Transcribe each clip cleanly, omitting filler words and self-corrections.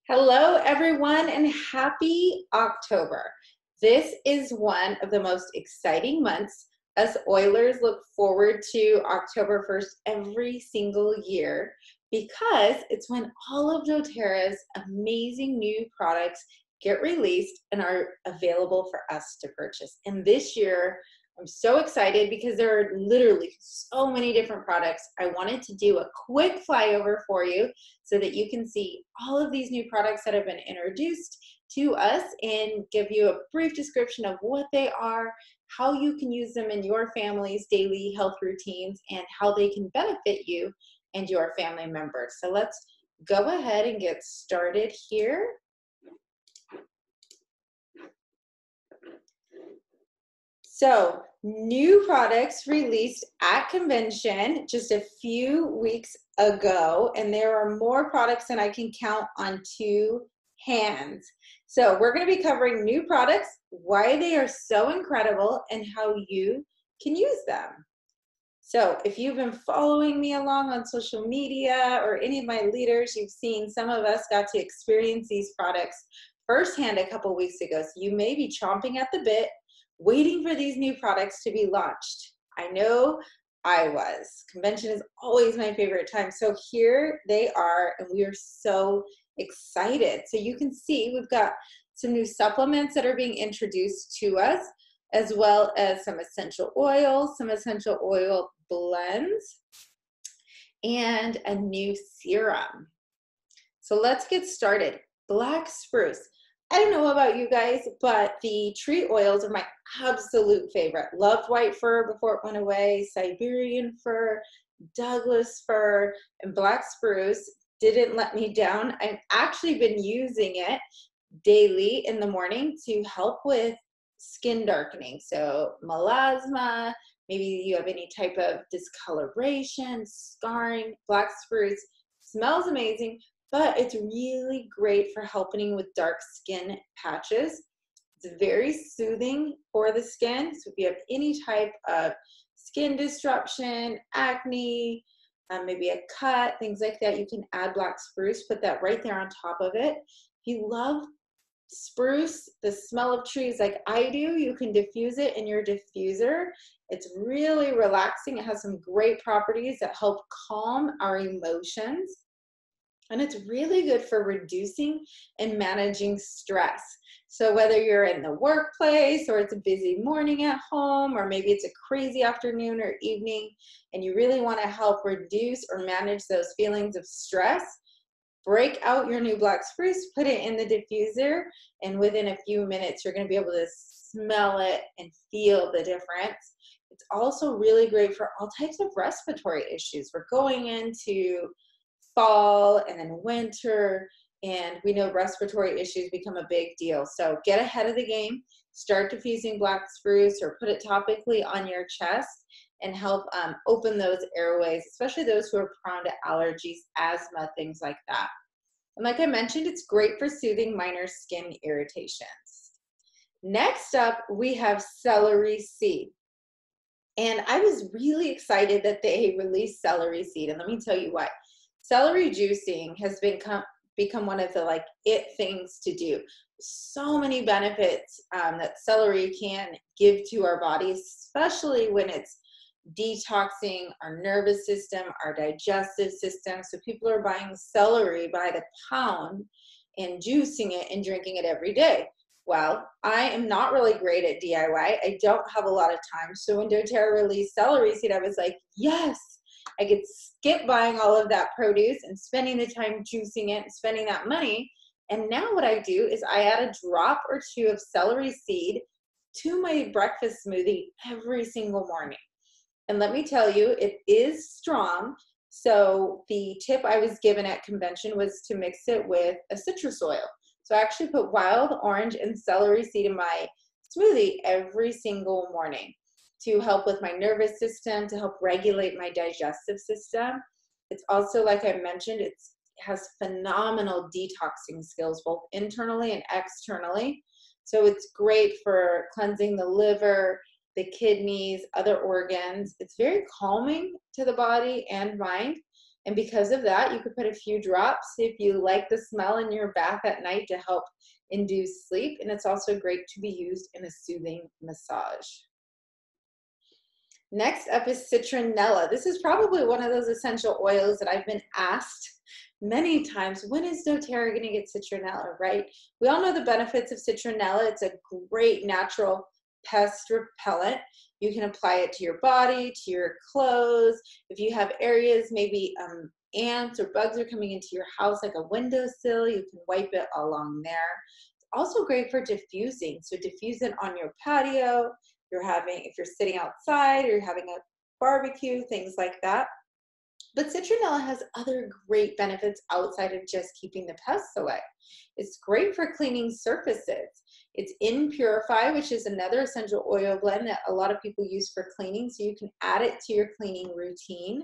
Hello, everyone, and happy October. This is one of the most exciting months. Us Oilers look forward to October 1st every single year because it's when all of doTERRA's amazing new products get released and are available for us to purchase. And this year, I'm so excited because there are literally so many different products. I wanted to do a quick flyover for you so that you can see all of these new products that have been introduced to us and give you a brief description of what they are, how you can use them in your family's daily health routines, and how they can benefit you and your family members. So let's go ahead and get started here. So, new products released at convention just a few weeks ago, and there are more products than I can count on two hands. So, we're going to be covering new products, why they are so incredible, and how you can use them. So, if you've been following me along on social media or any of my leaders, you've seen some of us got to experience these products firsthand a couple weeks ago. So, you may be chomping at the bit waiting for these new products to be launched. I know I was. Convention is always my favorite time. So here they are, and we are so excited. So you can see we've got some new supplements that are being introduced to us, as well as some essential oils, some essential oil blends, and a new serum. So let's get started. Black spruce. I don't know about you guys, but the tree oils are my absolute favorite. Loved white fir before it went away, Siberian fir, Douglas fir, and black spruce didn't let me down. I've actually been using it daily in the morning to help with skin darkening. So melasma, maybe you have any type of discoloration, scarring. Black spruce smells amazing, but it's really great for helping with dark skin patches. It's very soothing for the skin. So if you have any type of skin disruption, acne, maybe a cut, things like that, you can add black spruce, put that right there on top of it. If you love spruce, the smell of trees like I do, you can diffuse it in your diffuser. It's really relaxing. It has some great properties that help calm our emotions. And it's really good for reducing and managing stress. So whether you're in the workplace or it's a busy morning at home, or maybe it's a crazy afternoon or evening, and you really want to help reduce or manage those feelings of stress, break out your new black spruce, put it in the diffuser, and within a few minutes, you're going to be able to smell it and feel the difference. It's also really great for all types of respiratory issues. We're going into fall and then winter, and we know respiratory issues become a big deal. So get ahead of the game, start diffusing black spruce or put it topically on your chest and help open those airways, especially those who are prone to allergies, asthma, things like that. And like I mentioned, it's great for soothing minor skin irritations. Next up, we have celery seed. And I was really excited that they released celery seed, and let me tell you why. Celery juicing has become one of the it things to do. So many benefits that celery can give to our body, especially when it's detoxing our nervous system, our digestive system. So people are buying celery by the pound and juicing it and drinking it every day. Well, I am not really great at DIY. I don't have a lot of time. So when doTERRA released celery seed, I was like, yes, I could skip buying all of that produce and spending the time juicing it and spending that money. And now what I do is I add a drop or two of celery seed to my breakfast smoothie every single morning. And let me tell you, it is strong. So the tip I was given at convention was to mix it with a citrus oil. So I actually put wild orange and celery seed in my smoothie every single morning to help with my nervous system, to help regulate my digestive system. It's also, like I mentioned, it has phenomenal detoxing skills, both internally and externally. So it's great for cleansing the liver, the kidneys, other organs. It's very calming to the body and mind. And because of that, you could put a few drops if you like the smell in your bath at night to help induce sleep. And it's also great to be used in a soothing massage. Next up is citronella. This is probably one of those essential oils that I've been asked many times, when is doTERRA going to get citronella, right? We all know the benefits of citronella. It's a great natural pest repellent. You can apply it to your body, to your clothes. If you have areas, maybe ants or bugs are coming into your house, like a windowsill, you can wipe it along there. It's also great for diffusing. So diffuse it on your patio. If you're sitting outside or you're having a barbecue, things like that. But citronella has other great benefits outside of just keeping the pests away. It's great for cleaning surfaces. It's in Purify, which is another essential oil blend that a lot of people use for cleaning, so you can add it to your cleaning routine.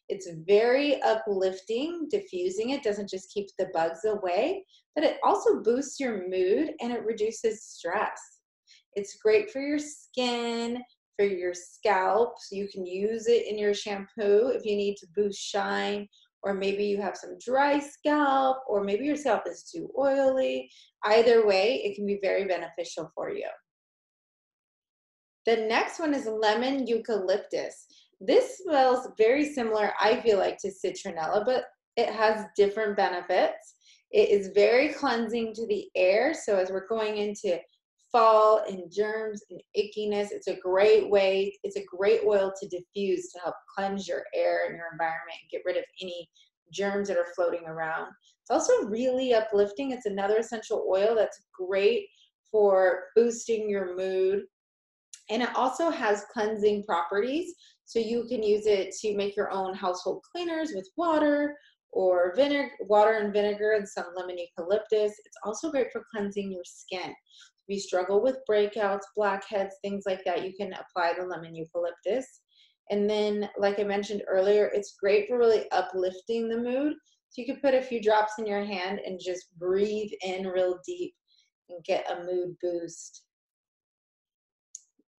It's very uplifting. Diffusing it doesn't just keep the bugs away, but it also boosts your mood and it reduces stress. It's great for your skin, for your scalp. So you can use it in your shampoo if you need to boost shine, or maybe you have some dry scalp, or maybe your scalp is too oily. Either way, it can be very beneficial for you. The next one is lemon eucalyptus. This smells very similar, I feel like, to citronella, but it has different benefits. It is very cleansing to the air. So as we're going into fall and germs and ickiness, it's a great oil to diffuse to help cleanse your air and your environment and get rid of any germs that are floating around. It's also really uplifting. It's another essential oil that's great for boosting your mood. And it also has cleansing properties. So you can use it to make your own household cleaners with water or water and vinegar and some lemon eucalyptus. It's also great for cleansing your skin. If you struggle with breakouts, blackheads, things like that, you can apply the lemon eucalyptus. And then, like I mentioned earlier, it's great for really uplifting the mood. So you can put a few drops in your hand and just breathe in real deep and get a mood boost.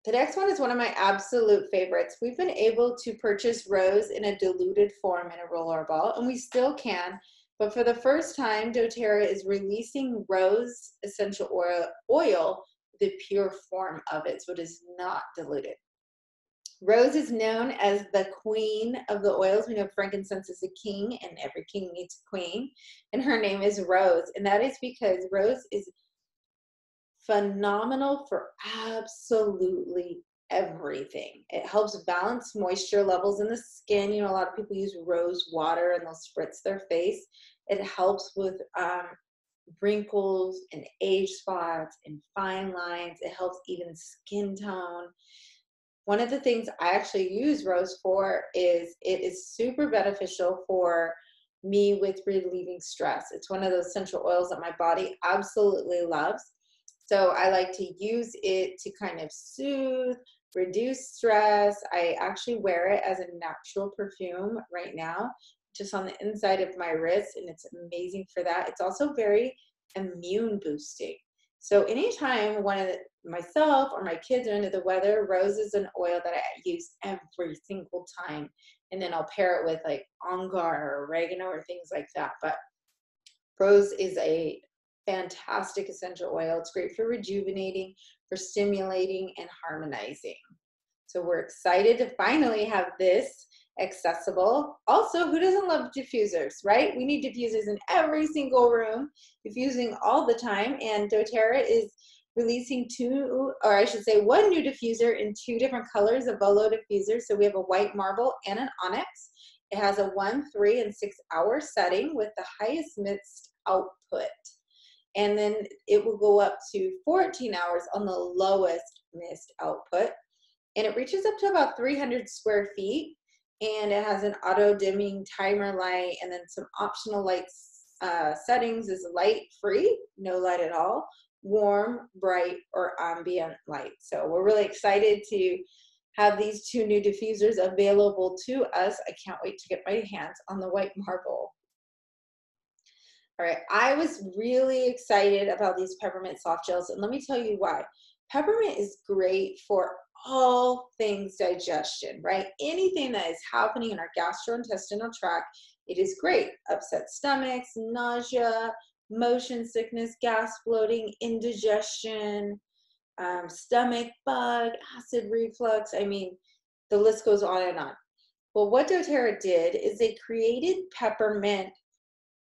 The next one is one of my absolute favorites. We've been able to purchase rose in a diluted form in a roller ball, and we still can. But for the first time, doTERRA is releasing rose essential oil, the pure form of it, so it is not diluted. Rose is known as the queen of the oils. We know frankincense is a king, and every king needs a queen, and her name is Rose. And that is because rose is phenomenal for absolutely everything. It helps balance moisture levels in the skin. You know, a lot of people use rose water and they'll spritz their face. It helps with wrinkles and age spots and fine lines. It helps even skin tone. One of the things I actually use rose for is it is super beneficial for me with relieving stress. It's one of those essential oils that my body absolutely loves. So I like to use it to kind of soothe, reduce stress. I actually wear it as a natural perfume right now, just on the inside of my wrist, and it's amazing for that. It's also very immune boosting. So anytime myself or my kids are into the weather, rose is an oil that I use every single time. And then I'll pair it with like on guard or oregano or things like that. But rose is a fantastic essential oil. It's great for rejuvenating, for stimulating, and harmonizing. So we're excited to finally have this accessible. Also, who doesn't love diffusers, right? We need diffusers in every single room, diffusing all the time. And doTERRA is releasing one new diffuser in 2 different colors of Bolo diffusers. So we have a white marble and an onyx. It has a 1, 3, and 6 hour setting with the highest mist output. And then it will go up to 14 hours on the lowest mist output. And it reaches up to about 300 square feet. And it has an auto dimming timer light and then some optional lights settings is light free, no light at all, warm, bright, or ambient light. So we're really excited to have these 2 new diffusers available to us. I can't wait to get my hands on the white marble. All right, I was really excited about these peppermint soft gels, and let me tell you why. Peppermint is great for all things digestion, right? Anything that is happening in our gastrointestinal tract, It is great. Upset stomachs, nausea, motion sickness, gas, bloating, indigestion, stomach bug, acid reflux. I mean, the list goes on and on. Well, what doTERRA did is they created peppermint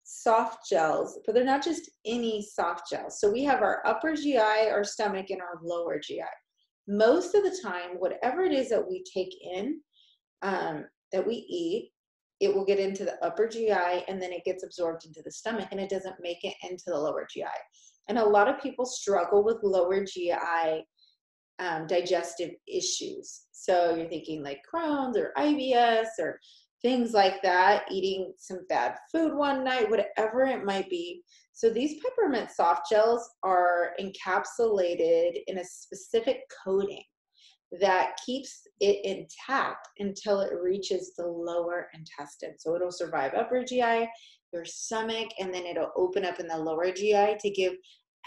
soft gels, but they're not just any soft gels. So we have our upper GI, our stomach, and our lower GI. Most of the time, whatever it is that we take in, that we eat, it will get into the upper GI and then it gets absorbed into the stomach and it doesn't make it into the lower GI. And a lot of people struggle with lower GI digestive issues. So you're thinking like Crohn's or IBS or things like that, eating some bad food one night, whatever it might be. So these peppermint soft gels are encapsulated in a specific coating that keeps it intact until it reaches the lower intestine. So it'll survive upper GI, your stomach, and then it'll open up in the lower GI to give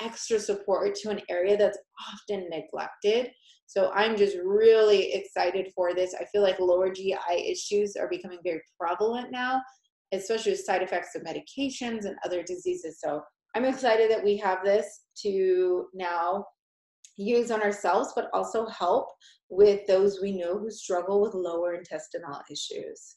extra support to an area that's often neglected. So I'm just really excited for this. I feel like lower GI issues are becoming very prevalent now, especially with side effects of medications and other diseases. So I'm excited that we have this to now use on ourselves, but also help with those we know who struggle with lower intestinal issues.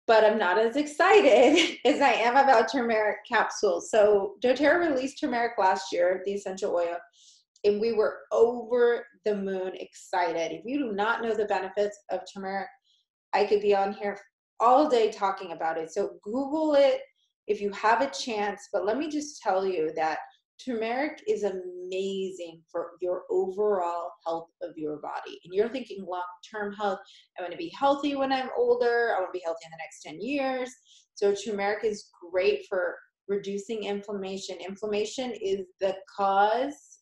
But I'm not as excited as I am about turmeric capsules. So doTERRA released turmeric last year, the essential oil, and we were over the moon excited. If you do not know the benefits of turmeric, I could be on here all day talking about it. So Google it if you have a chance. But let me just tell you that turmeric is amazing for your overall health of your body. And you're thinking long-term health. I want to be healthy when I'm older. I want to be healthy in the next 10 years. So turmeric is great for reducing inflammation. Inflammation is the cause,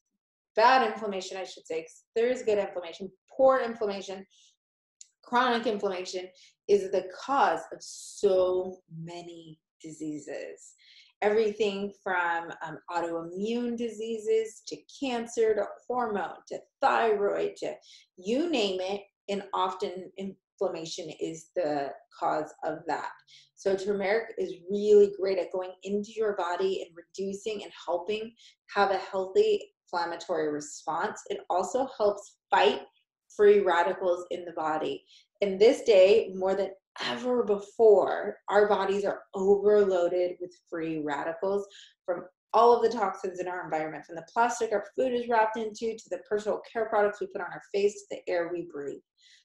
bad inflammation, I should say. There is good inflammation. Poor inflammation, chronic inflammation is the cause of so many diseases. Everything from autoimmune diseases to cancer to hormone to thyroid to you name it, and often inflammation is the cause of that. So turmeric is really great at going into your body and reducing and helping have a healthy inflammatory response. It also helps fight free radicals in the body. In this day, more than ever before, our bodies are overloaded with free radicals from all of the toxins in our environment, from the plastic our food is wrapped into, to the personal care products we put on our face, to the air we breathe.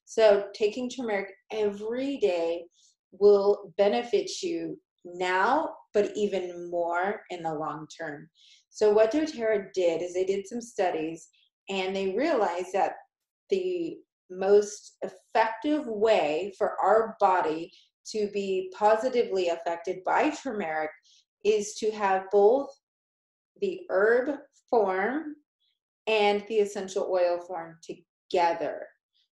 So taking turmeric every day will benefit you now, but even more in the long term. So what doTERRA did is they did some studies and they realized that the most effective way for our body to be positively affected by turmeric is to have both the herb form and the essential oil form together.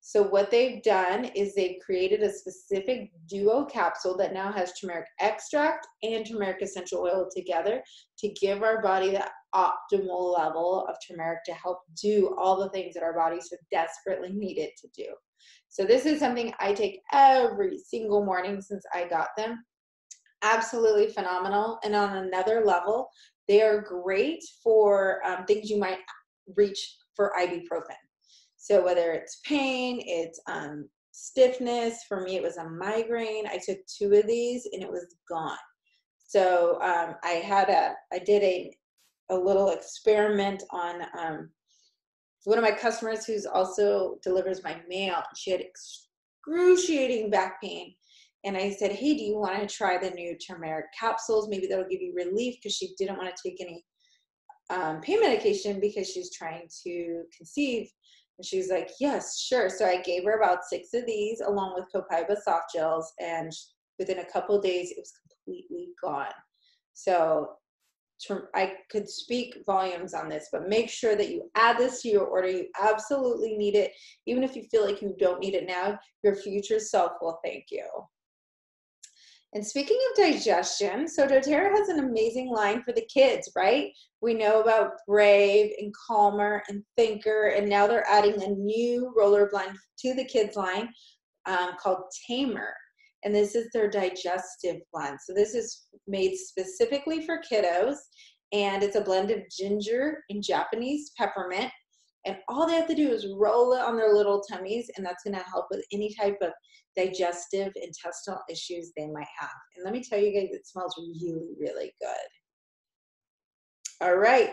So what they've done is they've created a specific duo capsule that now has turmeric extract and turmeric essential oil together to give our body the optimal level of turmeric to help do all the things that our body so desperately need it to do. So this is something I take every single morning since I got them. Absolutely phenomenal. And on another level, they are great for things you might reach for ibuprofen. So whether it's pain, it's stiffness, for me it was a migraine. I took 2 of these and it was gone. So I did a little experiment on one of my customers who's also delivers my mail. She had excruciating back pain. And I said, hey, do you want to try the new turmeric capsules? Maybe that'll give you relief, because she didn't want to take any pain medication because she's trying to conceive. And she was like, yes, sure. So I gave her about 6 of these along with Copaiba soft gels. And within a couple of days, it was completely gone. So I could speak volumes on this, but make sure that you add this to your order. You absolutely need it. Even if you feel like you don't need it now, your future self will thank you. And speaking of digestion, so doTERRA has an amazing line for the kids, right? We know about Brave and Calmer and Thinker, and now they're adding a new roller blend to the kids line called Tamer. and this is their digestive blend. So this is made specifically for kiddos, and it's a blend of ginger and Japanese peppermint. And all they have to do is roll it on their little tummies, and that's going to help with any type of digestive intestinal issues they might have. And let me tell you guys, it smells really, really good. All right.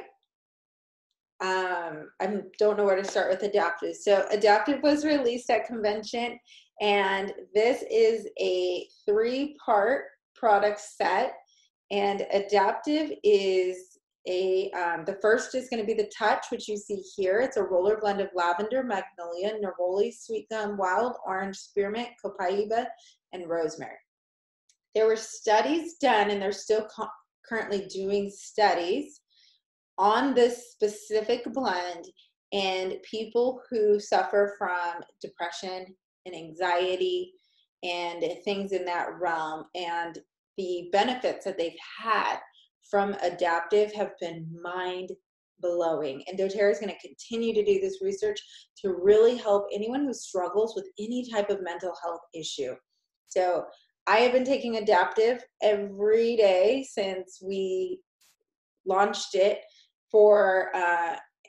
I don't know where to start with Adaptive. So Adaptive was released at convention, and this is a 3-part product set. And Adaptive is the first is going to be the Touch, which you see here. It's a roller blend of lavender, magnolia, neroli, sweet gum, wild orange, spearmint, copaiba, and rosemary. There were studies done, and they're still currently doing studies on this specific blend, and people who suffer from depression and anxiety and things in that realm, and the benefits that they've had from Adaptive have been mind-blowing. And doTERRA is going to continue to do this research to really help anyone who struggles with any type of mental health issue. So I have been taking Adaptive every day since we launched it for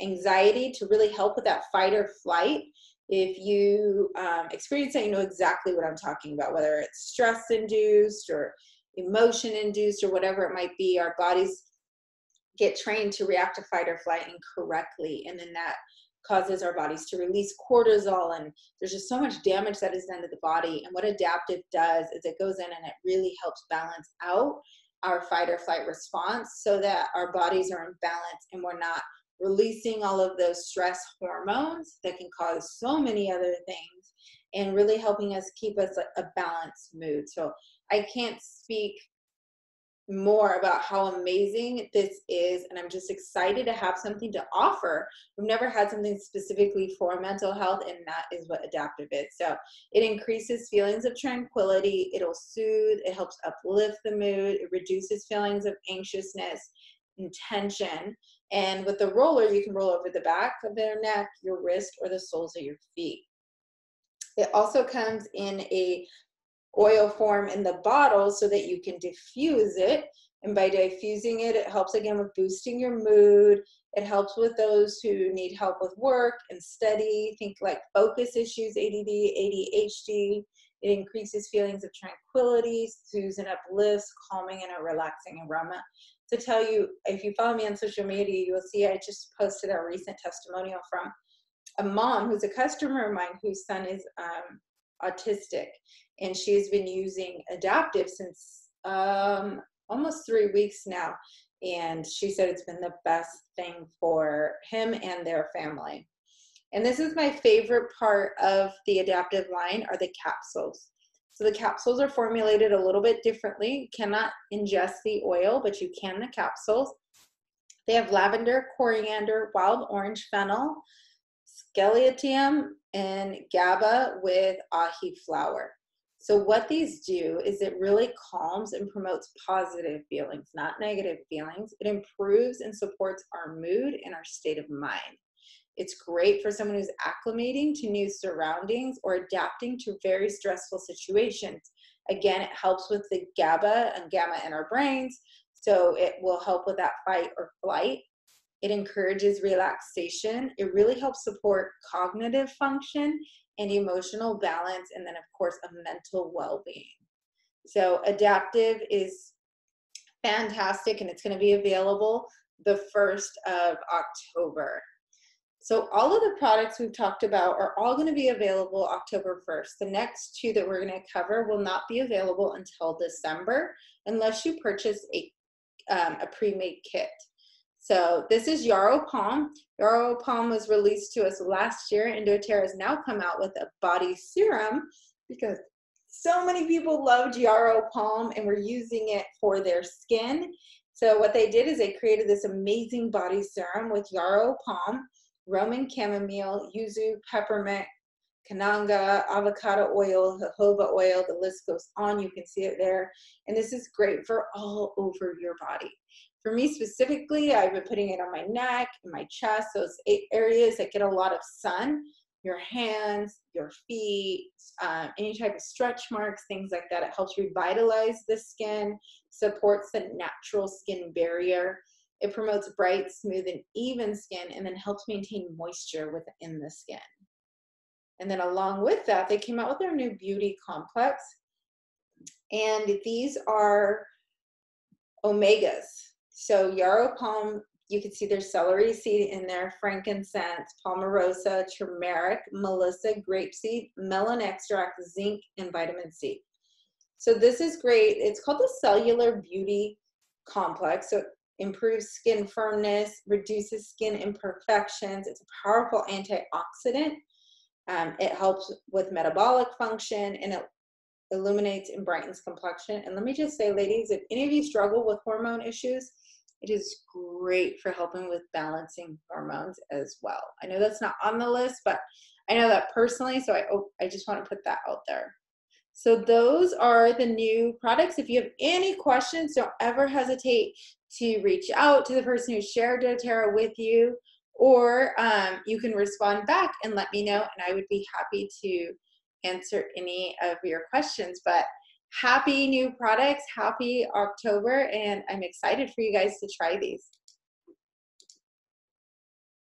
anxiety, to really help with that fight or flight. If you experience that, you know exactly what I'm talking about, whether it's stress-induced or emotion-induced or whatever it might be. Our bodies get trained to react to fight or flight incorrectly, and then that causes our bodies to release cortisol, and there's just so much damage that is done to the body. And what Adaptive does is it goes in and it really helps balance out our fight or flight response so that our bodies are in balance and we're not releasing all of those stress hormones that can cause so many other things, and really helping us keep us a balanced mood. So I can't speak more about how amazing this is, and I'm just excited to have something to offer. We've never had something specifically for mental health, and that is what Adaptive is. So it increases feelings of tranquility, it'll soothe, it helps uplift the mood, it reduces feelings of anxiousness and tension. And with the roller, you can roll over the back of their neck, your wrist, or the soles of your feet. It also comes in a oil form in the bottle so that you can diffuse it. And by diffusing it, it helps again with boosting your mood. It helps with those who need help with work and study, think like focus issues, ADD, ADHD. It increases feelings of tranquility, soothes and uplifts, calming and a relaxing aroma. To tell you, if you follow me on social media, you will see I just posted a recent testimonial from a mom who's a customer of mine whose son is autistic, and she's been using Adaptive since almost 3 weeks now, and she said it's been the best thing for him and their family. And this is my favorite part of the Adaptive line, are the capsules. So the capsules are formulated a little bit differently. You cannot ingest the oil, but you can the capsules. They have lavender, coriander, wild orange, fennel, scallium, and GABA with ahi flower. So what these do is it really calms and promotes positive feelings, not negative feelings. It improves and supports our mood and our state of mind. It's great for someone who's acclimating to new surroundings or adapting to very stressful situations. Again, it helps with the GABA and gamma in our brains, so it will help with that fight or flight. It encourages relaxation. It really helps support cognitive function and emotional balance, and then of course a mental well-being. So Adaptive is fantastic, and it's going to be available the 1st of October. So all of the products we've talked about are all going to be available October 1st. The next 2 that we're going to cover will not be available until December unless you purchase a pre-made kit. So this is Yarrow Palm. Yarrow Palm was released to us last year, and doTERRA has now come out with a body serum because so many people loved Yarrow Palm and were using it for their skin. So what they did is they created this amazing body serum with Yarrow Palm, Roman chamomile, yuzu, peppermint, kananga, avocado oil, jojoba oil, the list goes on. You can see it there. And this is great for all over your body. For me specifically, I've been putting it on my neck and my chest, those areas that get a lot of sun. your hands, your feet, any type of stretch marks, things like that. It helps revitalize the skin, supports the natural skin barrier. It promotes bright, smooth, and even skin, and then helps maintain moisture within the skin. And then along with that, they came out with their new beauty complex. And these are omegas. So yarrow palm, you can see there's celery seed in there, frankincense, palmarosa, turmeric, melissa, grapeseed, melon extract, zinc, and vitamin C. So this is great. It's called the Cellular Beauty Complex. So it improves skin firmness, reduces skin imperfections. It's a powerful antioxidant. It helps with metabolic function, and it illuminates and brightens complexion. And let me just say, ladies, if any of you struggle with hormone issues, it is great for helping with balancing hormones as well. I know that's not on the list, but I know that personally, so I just want to put that out there. So those are the new products. If you have any questions, don't ever hesitate to reach out to the person who shared doTERRA with you, or you can respond back and let me know, and I would be happy to answer any of your questions. But happy new products, happy October, and I'm excited for you guys to try these.